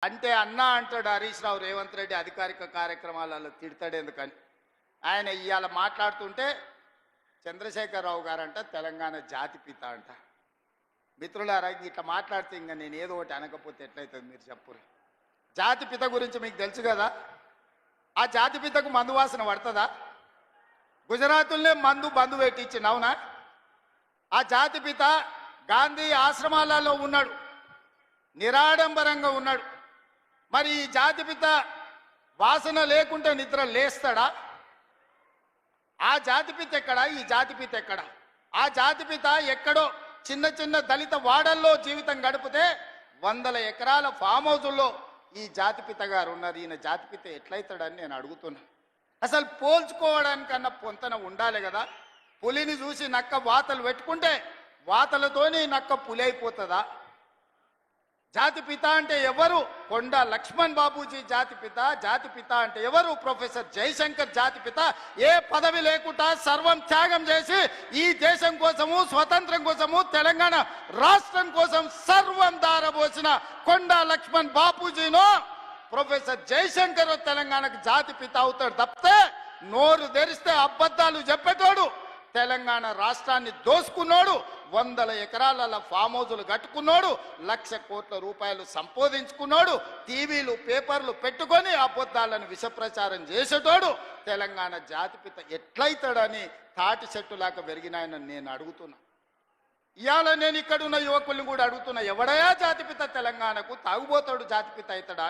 అంటే అన్న అంటాడు హరీష్ రావు రేవంత్ రెడ్డి అధికారిక కార్యక్రమాలలో తిడతాడు ఎందుకని. ఆయన ఇవాళ మాట్లాడుతుంటే చంద్రశేఖరరావు గారంట తెలంగాణ జాతిపిత అంట. మిత్రులారా, ఇట్లా మాట్లాడితే ఇంకా నేను ఏదో ఒకటి అనకపోతే ఎట్లయితుంది మీరు చెప్పురు. జాతిపిత గురించి మీకు తెలుసు కదా. ఆ జాతిపితకు మందు వాసన పడుతుందా? గుజరాతుల్నే బంధు పెట్టించింది, అవునా? ఆ జాతిపిత గాంధీ ఆశ్రమాలలో ఉన్నాడు, నిరాడంబరంగా ఉన్నాడు. మరి ఈ జాతిపిత వాసన లేకుంటే నిద్ర లేస్తాడా? ఆ జాతిపిత ఎక్కడా? ఈ జాతిపిత ఎక్కడా? ఆ జాతిపిత ఎక్కడో చిన్న చిన్న దళిత వాడల్లో జీవితం గడిపితే 100 ఎకరాల ఫామ్ హౌజుల్లో ఈ జాతిపిత గారు ఉన్నారు. ఈయన జాతిపిత ఎట్లయితాడని నేను అడుగుతున్నా. అసలు పోల్చుకోవడానికన్నా పొంతన ఉండాలి కదా. పులిని చూసి నక్క వాతలు పెట్టుకుంటే వాతలతోని నక్క పులి అయిపోతుందా? జాతిపిత అంటే ఎవరు? కొండ లక్ష్మణ్ బాబూజీ జాతిపిత. జాతిపిత అంటే ఎవరు? ప్రొఫెసర్ జయశంకర్ జాతిపిత. ఏ పదవి లేకుండా సర్వం త్యాగం చేసి ఈ దేశం కోసము, స్వతంత్రం కోసము, తెలంగాణ రాష్ట్రం కోసం సర్వం దారబోసిన కొండ లక్ష్మణ్ బాపూజీనో ప్రొఫెసర్ జయశంకర్ తెలంగాణకు జాతిపిత అవుతాడు తప్పితే నోరు తెరిస్తే అబద్ధాలు చెప్పేటోడు, తెలంగాణ రాష్ట్రాన్ని దోసుకున్నాడు, 100 ఎకరాల ఫామ్ హౌజులు కట్టుకున్నాడు, 1,00,000 కోట్ల రూపాయలు సంపాదించుకున్నాడు, టీవీలు పేపర్లు పెట్టుకొని అబద్ధాలను విషప్రచారం చేసేటోడు తెలంగాణ జాతిపిత ఎట్లయితాడని తాటి చెట్టులాగా పెరిగినాయని నేను అడుగుతున్నా. ఇవాళ నేను ఇక్కడున్న యువకుల్ని కూడా అడుగుతున్నా, ఎవడయా జాతిపిత తెలంగాణకు? తాగుబోతాడు జాతిపిత అవుతాడా?